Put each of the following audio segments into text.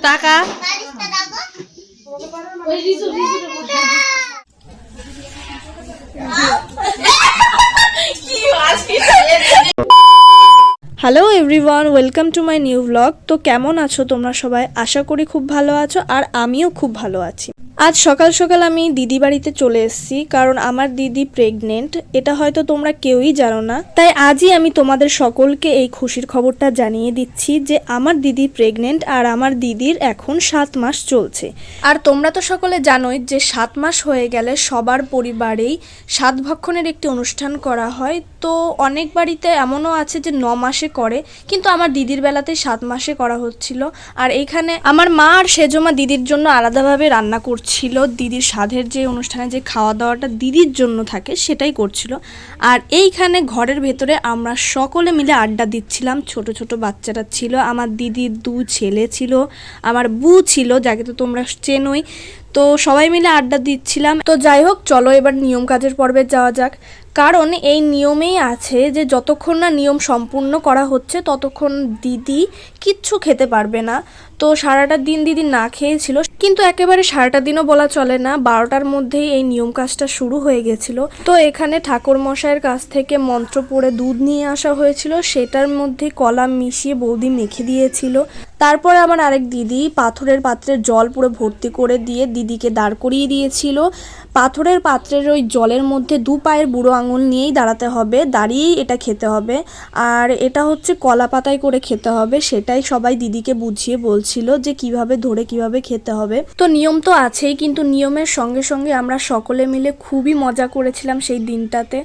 টাকা hello everyone, welcome to my new blog. তো কেমন আছো তোমরা সবাই? আশা করি খুব ভালো আছো, আর আমিও খুব ভালো আছি। আজ সকাল সকাল আমি দিদি বাড়িতে চলে এসেছি, কারণ আমার দিদি প্রেগনেন্ট। এটা হয়তো তোমরা কেউই জানো না, তাই আজই আমি তোমাদের সকলকে এই খুশির খবরটা জানিয়ে দিচ্ছি যে আমার দিদি প্রেগনেন্ট, আর আমার দিদির এখন 7 মাস চলছে। আর তোমরা তো সকলে জানোই যে 7 মাস হয়ে গেলে সবার পরিবারেই সাতভক্ষণের একটি অনুষ্ঠান করা হয়। তো অনেক বাড়িতে এমনও আছে যে 9 মাসে করে, কিন্তু আমার দিদির বেলাতে 7 মাসে করা হচ্ছিল। আর এইখানে আমার মা আর সেজমা দিদির জন্য আলাদাভাবে রান্না করছিল। দিদির সাধের যে অনুষ্ঠানে যে খাওয়া দাওয়াটা দিদির জন্য থাকে সেটাই করছিল। আর এইখানে ঘরের ভেতরে আমরা সকলে মিলে আড্ডা দিচ্ছিলাম। ছোট ছোট বাচ্চারা ছিল, আমার দিদির 2 ছেলে ছিল, আমার বউ ছিল যাকে তো তোমরা চেনোই। তো সবাই মিলে আড্ডা দিচ্ছিলাম। তো যাই হোক, চলো এবার নিয়ম কাজের পর্বে যাওয়া যাক। কারণ এই নিয়মেই আছে যে যতক্ষণ না নিয়ম সম্পূর্ণ করা হচ্ছে ততক্ষণ দিদি কিচ্ছু খেতে পারবে না। তো সারাটা দিন দিদি না খেয়েছিল, কিন্তু একেবারে সারাটা দিনও বলা চলে না, 12টার মধ্যেই এই নিয়ম কাজটা শুরু হয়ে গেছিল। তো এখানে ঠাকুর মশাইয়ের কাছ থেকে মন্ত্র পড়ে দুধ নিয়ে আসা হয়েছিল, সেটার মধ্যে কলা মিশিয়ে বৌদি মেখে দিয়েছিল। তারপরে আমার আরেক দিদি পাথরের পাত্রে জল পুরো ভর্তি করে দিয়ে দিদিকে দাঁড় করিয়ে দিয়েছিল। পাথরের পাত্রের ওই জলের মধ্যে 2 পায়ের বুড়ো আঙুল নিয়েই দাঁড়াতে হবে, দাঁড়িয়েই এটা খেতে হবে। আর এটা হচ্ছে কলা পাতায় করে খেতে হবে, সেটাই সবাই দিদিকে বুঝিয়ে বলছিল যে কিভাবে ধরে কিভাবে খেতে হবে। তো নিয়ম তো আছেই, কিন্তু নিয়মের সঙ্গে সঙ্গে আমরা সকলে মিলে খুবই মজা করেছিলাম সেই দিনটাতে।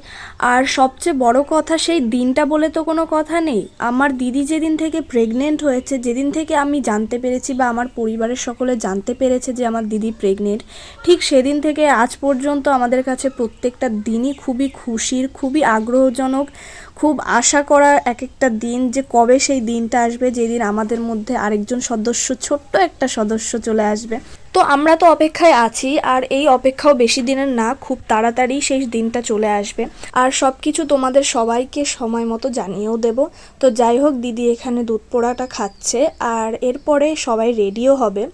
আর সবচেয়ে বড় কথা, সেই দিনটা বলে তো কোনো কথা নেই, আমার দিদি যেদিন থেকে প্রেগনেন্ট হয়েছে, যেদিন থেকে আমি জানতে পেরেছি বা আমার পরিবারের সকলে জানতে পেরেছে যে আমার দিদি প্রেগনেন্ট, ঠিক সেদিন থেকে আজ পর্যন্ত আমাদের কাছে প্রত্যেকটা দিনই খুবই খুশির, খুবই আগ্রহজনক, খুব আশা করা এক একটা দিন যে কবে সেই দিনটা আসবে যেদিন আমাদের মধ্যে আরেকজন সদস্য, ছোট্ট একটা সদস্য চলে আসবে। তো আমরা তো অপেক্ষায় আছি, আর এই অপেক্ষাও বেশি দিনের না, খুব তাড়াতাড়ি সেই দিনটা চলে আসবে। আর সব কিছু তোমাদের সবাইকে সময় মতো জানিয়েও দেব। তো যাই হোক, দিদি এখানে দুধ পোড়াটা খাচ্ছে, আর এরপরে সবাই রেডিও হবে।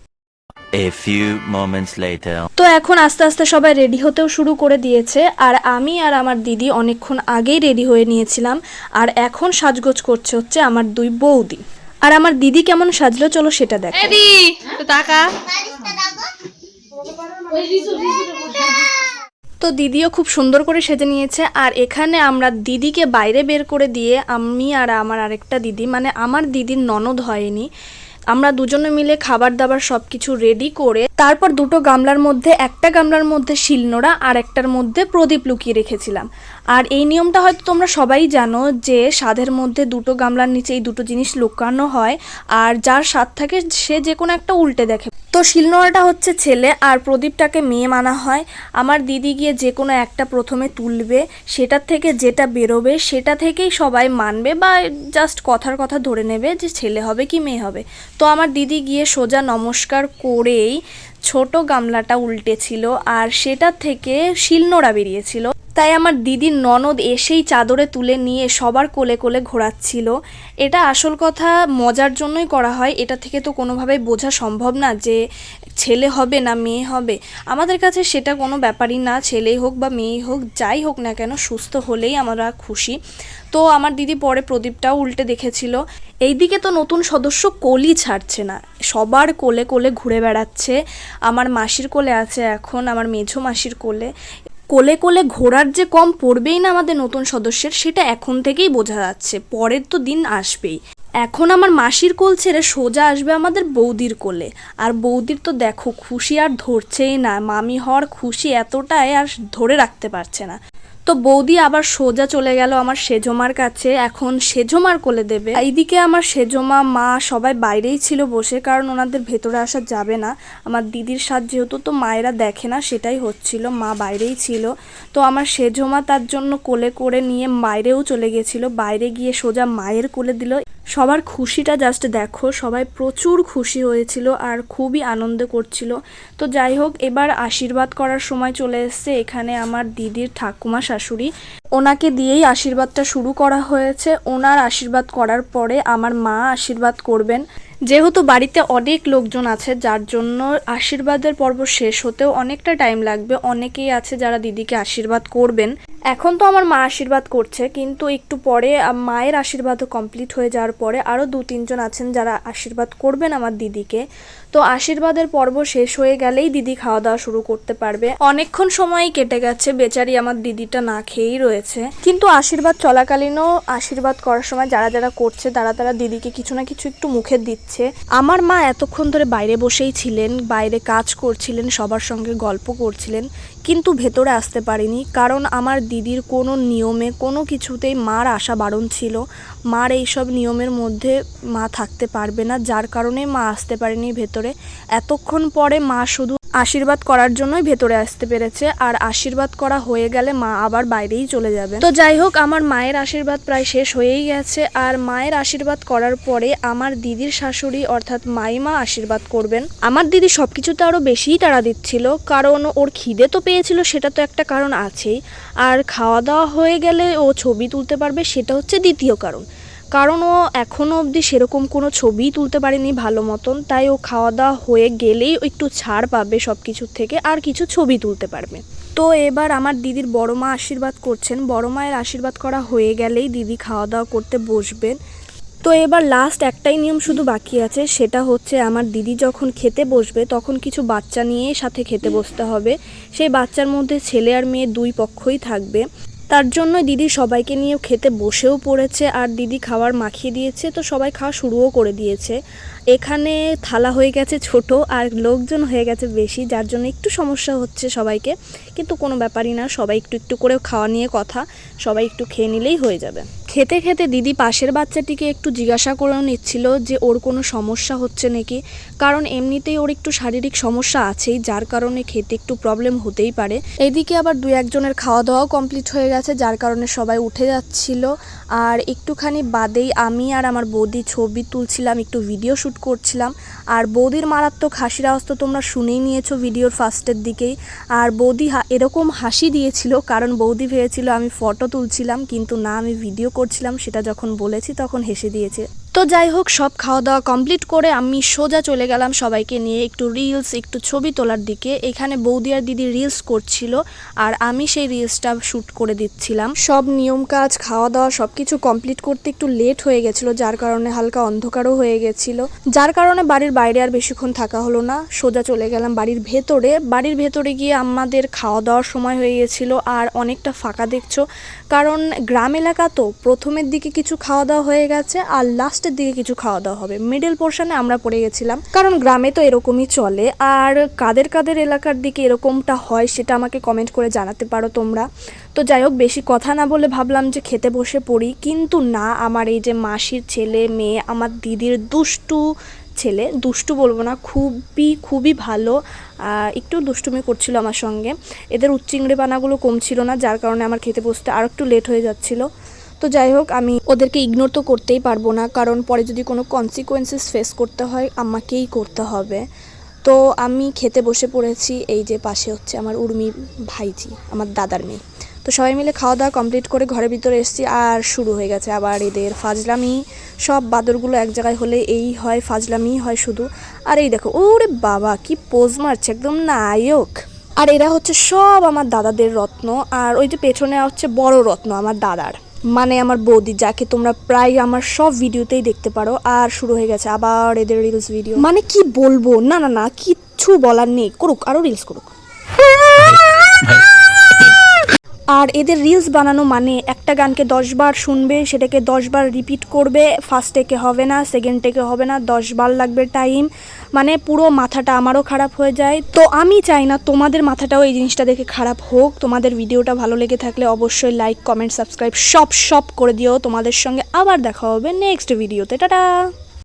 A few moments later. তো এখন আস্তে আস্তে সবাই রেডি হতেও শুরু করে দিয়েছে, আর আমি আর আমার দিদি অনেকক্ষণ আগেই রেডি হয়ে নিয়েছিলাম। আর এখন সাজগোজ করছে হচ্ছে আমার 2 বৌদি। আর আমার দিদি কেমন সাজলো চলো সেটা দেখো। তো দিদিও খুব সুন্দর করে সেজে নিয়েছে। আর এখানে আমরা দিদিকে বাইরে বের করে দিয়ে আমি আর আমার আরেকটা দিদি, মানে আমার দিদির ননদ হয়নি, আমরা দুজনে মিলে খাবার দাবার সব কিছু রেডি করে তারপর 2টো গামলার মধ্যে, একটা গামলার মধ্যে শিলনোড়া আর একটার মধ্যে প্রদীপ লুকিয়ে রেখেছিলাম। আর এই নিয়মটা হয়তো তোমরা সবাই জানো যে সাধের মধ্যে 2টো গামলার নিচে এই 2টো জিনিস লুকানো হয়, আর যার স্বাদ থাকে সে যে কোনো একটা উল্টে দেখে। তো শিলনোড়াটা হচ্ছে ছেলে আর প্রদীপটাকে মেয়ে মানা হয়। আমার দিদি গিয়ে যে কোনো একটা প্রথমে তুলবে, সেটার থেকে যেটা বেরোবে সেটা থেকেই সবাই মানবে বা জাস্ট কথার কথা ধরে নেবে যে ছেলে হবে কি মেয়ে হবে। তো আমার দিদি গিয়ে সোজা নমস্কার করেই ছোট গামলাটা উল্টেছিল, আর সেটা থেকে শিলনোড়া বেরিয়েছিল। তাই আমার দিদির ননদ এসেই চাদরে তুলে নিয়ে সবার কোলে কোলে ঘোরাচ্ছিল। এটা আসল কথা মজার জন্যই করা হয়, এটা থেকে তো কোনোভাবেই বোঝা সম্ভব না যে ছেলে হবে না মেয়ে হবে। আমাদের কাছে সেটা কোনো ব্যাপারই না, ছেলেই হোক বা মেয়েই হোক, যাই হোক না কেন, সুস্থ হলেই আমরা খুশি। তো আমার দিদি পরে প্রদীপটাও উল্টে দেখেছিল। এইদিকে তো নতুন সদস্য কোলই ছাড়ছে না, সবার কোলে কোলে ঘুরে বেড়াচ্ছে। আমার মাসির কোলে আছে এখন, আমার মেঝো মাসির কোলে। কোলে কোলে ঘোরার যে কম পড়বেই না আমাদের নতুন সদস্যের, সেটা এখন থেকেই বোঝা যাচ্ছে। পরের তো দিন আসবেই। এখন আমার মাসির কোল ছেড়ে সোজা আসবে আমাদের বৌদির কোলে। আর বৌদির তো দেখো খুশি আর ধরছেই না, মামি হওয়ার খুশি এতটাই আর ধরে রাখতে পারছে না। তো বৌদি আবার সোজা চলে গেল আমার সেজমার কাছে, এখন সেজমার কোলে দেবে। এইদিকে আমার সেজমা মা সবাই বাইরেই ছিল বসে, কারণ ওনাদের ভেতরে আসা যাবে না। আমার দিদির সাথ যেহেতু, তো মায়েরা দেখে না, সেটাই হচ্ছিল, মা বাইরেই ছিল। তো আমার সেজমা তার জন্য কোলে করে নিয়ে বাইরেও চলে গেছিল, বাইরে গিয়ে সোজা মায়ের কোলে দিল। সবার খুশিটা জাস্ট দেখো, সবাই প্রচুর খুশি হয়েছিল আর খুবই আনন্দ করছিল। তো যাই হোক, এবার আশীর্বাদ করার সময় চলে এসছে। এখানে আমার দিদির ঠাকুমা শাশুড়ি, ওনাকে দিয়েই আশীর্বাদটা শুরু করা হয়েছে। ওনার আশীর্বাদ করার পরে আমার মা আশীর্বাদ করবেন। যেহেতু বাড়িতে অনেক লোকজন আছে, যার জন্য আশীর্বাদের পর্ব শেষ হতেও অনেকটা টাইম লাগবে। অনেকেই আছে যারা দিদিকে আশীর্বাদ করবেন। এখন তো আমার মা আশীর্বাদ করছে, কিন্তু একটু পরে মায়ের আশীর্বাদও কমপ্লিট হয়ে যাওয়ার পরে আরও 2-3 জন আছেন যারা আশীর্বাদ করবেন আমার দিদিকে। তো আশীর্বাদের পর্ব শেষ হয়ে গেলেই দিদি খাওয়া দাওয়া শুরু করতে পারবে। অনেকক্ষণ সময়ই কেটে গেছে, বেচারি আমার দিদিটা না খেয়েই রয়েছে। কিন্তু আশীর্বাদ চলাকালীনও আশীর্বাদ করার সময় যারা যারা করছে তারা দিদিকে কিছু না কিছু একটু মুখে দিচ্ছে। আমার মা এতক্ষণ ধরে বাইরে বসেই ছিলেন, বাইরে কাজ করছিলেন, সবার সঙ্গে গল্প করছিলেন, কিন্তু ভেতরে আসতে পারিনি। কারণ আমার দিদির কোনো নিয়মে কোনো কিছুতেই মার আসা বারণ ছিল। মার এইসব নিয়মের মধ্যে মা থাকতে পারবে না, যার কারণে মা আসতে পারেনি ভেতরে। এতক্ষণ পরে মা শুধু আশীর্বাদ করার জন্যই ভেতরে আসতে পেরেছে, আর আশীর্বাদ করা হয়ে গেলে মা আবার বাইরেই চলে যাবে। তো যাই হোক, আমার মায়ের আশীর্বাদ প্রায় শেষ হয়েই গেছে। আর মায়ের আশীর্বাদ করার পরে আমার দিদির শাশুড়ি অর্থাৎ মাইমা আশীর্বাদ করবেন। আমার দিদি সবকিছুতে আরো বেশিই তাড়া দিচ্ছিল, কারণ ওর খিদে তো পেয়েছিল, সেটা তো একটা কারণ আছেই। আর খাওয়া দাওয়া হয়ে গেলে ও ছবি তুলতে পারবে, সেটা হচ্ছে দ্বিতীয় কারণ ও এখনও অবধি সেরকম কোনো ছবিই তুলতে পারেনি ভালো মতন। তাই ও খাওয়া দাওয়া হয়ে গেলেই একটু ছাড় পাবে সব কিছুর থেকে, আর কিছু ছবি তুলতে পারবে। তো এবার আমার দিদির বড় মা আশীর্বাদ করছেন। বড় মায়ের আশীর্বাদ করা হয়ে গেলেই দিদি খাওয়া দাওয়া করতে বসবেন। তো এবার লাস্ট একটাই নিয়ম শুধু বাকি আছে, সেটা হচ্ছে আমার দিদি যখন খেতে বসবে তখন কিছু বাচ্চা নিয়ে সাথে খেতে বসতে হবে। সেই বাচ্চার মধ্যে ছেলে আর মেয়ে দুই পক্ষই থাকবে। তার জন্য দিদি সবাইকে নিয়ে খেতে বসেও পড়েছে, আর দিদি খাবার মাখিয়ে দিয়েছে, তো সবাই খাওয়া শুরুও করে দিয়েছে। এখানে থালা হয়ে গেছে ছোট আর লোকজন হয়ে গেছে বেশি, যার জন্য একটু সমস্যা হচ্ছে সবাইকে, কিন্তু কোনো ব্যাপারই না। সবাই একটু একটু করে খাওয়া নিয়ে কথা, সবাই একটু খেয়ে নিলেই হয়ে যাবে। খেতে খেতে দিদি পাশের বাচ্চাটিকে একটু জিজ্ঞাসা করে নিচ্ছিল যে ওর কোনো সমস্যা হচ্ছে নাকি, কারণ এমনিতেই ওর একটু শারীরিক সমস্যা আছেই, যার কারণে খেতে একটু প্রবলেম হতেই পারে। এদিকে আবার 2-1 জনের খাওয়া দাওয়াও কমপ্লিট হয়ে গেছে, যার কারণে সবাই উঠে যাচ্ছিল। আর একটুখানি বাদেই আমি আর আমার বৌদি ছবি তুলছিলাম, একটু ভিডিও শ্যুট করছিলাম। আর বৌদির মারাত্মক হাসির আওয়াজ তো তোমরা শুনেই নিয়েছো ভিডিওর ফার্স্টের দিকেই। আর বৌদি এরকম হাসি দিয়েছিল কারণ বৌদি ভেবেছিল আমি ফটো তুলছিলাম, কিন্তু না, আমি ভিডিও করছিলাম। সেটা যখন বলেছি তখন হেসে দিয়েছে। তো যাই হোক, সব খাওয়া দাওয়া কমপ্লিট করে আমি সোজা চলে গেলাম সবাইকে নিয়ে একটু রিলস, একটু ছবি তোলার দিকে। এখানে বৌদি আর দিদি রিলস করছিল, আর আমি সেই রিলসটা শ্যুট করে দিচ্ছিলাম। সব নিয়ম কাজ, খাওয়া দাওয়া সব কিছু কমপ্লিট করতে একটু লেট হয়ে গেছিলো, যার কারণে হালকা অন্ধকারও হয়ে গেছিল, যার কারণে বাড়ির বাইরে আর বেশিক্ষণ থাকা হলো না। সোজা চলে গেলাম বাড়ির ভেতরে। বাড়ির ভেতরে গিয়ে আমাদের খাওয়া দাওয়ার সময় হয়ে গেছিলো, আর অনেকটা ফাঁকা দেখছো, কারণ গ্রাম এলাকা তো প্রথমের দিকে কিছু খাওয়া দাওয়া হয়ে গেছে আর লাস্টের দিকে কিছু খাওয়া দাওয়া হবে। মিডল পোর্শনে আমরা পড়ে গেছিলাম, কারণ গ্রামে তো এরকমই চলে। আর কাদের কাদের এলাকার দিকে এরকমটা হয় সেটা আমাকে কমেন্ট করে জানাতে পারো তোমরা। তো যাই হোক, বেশি কথা না বলে ভাবলাম যে খেতে বসে পড়ি, কিন্তু না, আমার এই যে মাসির ছেলে মেয়ে, আমার দিদির দুষ্টু ছেলে, দুষ্টু বলবো না, খুবই ভালো, একটু দুষ্টুমি করছিল আমার সঙ্গে। এদের উচ্চিংড়ে পানাগুলো কম ছিল না, যার কারণে আমার খেতে বসতে আর একটু লেট হয়ে যাচ্ছিলো। তো যাই হোক, আমি ওদেরকে ইগনোর তো করতেই পারবো না, কারণ পরে যদি কোনো কনসিকোয়েন্সেস ফেস করতে হয় আমাকেই করতে হবে। তো আমি খেতে বসে পড়েছি। এই যে পাশে হচ্ছে আমার উর্মি ভাইজি, আমার দাদার মেয়ে। তো সবাই মিলে খাওয়া দাওয়া কমপ্লিট করে ঘরের ভিতরে এসেছি, আর শুরু হয়ে গেছে আবার এদের ফাজলামি। সব বাদরগুলো এক জায়গায় হলে এই হয়, ফাজলামি হয় শুধু। আর এই দেখো, ওরে বাবা কি পোজ মারছে, একদম নায়ক। আর এরা হচ্ছে সব আমার দাদাদের রত্ন, আর ওই যে পেছনে হচ্ছে বড় রত্ন আমার দাদার, মানে আমার বৌদি, যাকে তোমরা প্রায় আমার সব ভিডিওতেই দেখতে পারো। আর শুরু হয়ে গেছে আবার এদের রিলস ভিডিও, মানে কি বলবো, না কিচ্ছু বলার নেই, করুক, আরো রিলস করুক। আর এদের রিলস বানানো মানে একটা গানকে 10 বার শুনবে, সেটাকে 10 বার রিপিট করবে, ফার্স্ট টেকে হবে না, সেকেন্ড টেকে হবে না, 10 বার লাগবে টাইম, মানে পুরো মাথাটা আমারও খারাপ হয়ে যায়। তো আমি চাই না তোমাদের মাথাটাও এই জিনিসটা দেখে খারাপ হোক। তোমাদের ভিডিওটা ভালো লেগে থাকলে অবশ্যই লাইক, কমেন্ট, সাবস্ক্রাইব সব করে দিও। তোমাদের সঙ্গে আবার দেখা হবে নেক্সট ভিডিওতে। টাটা।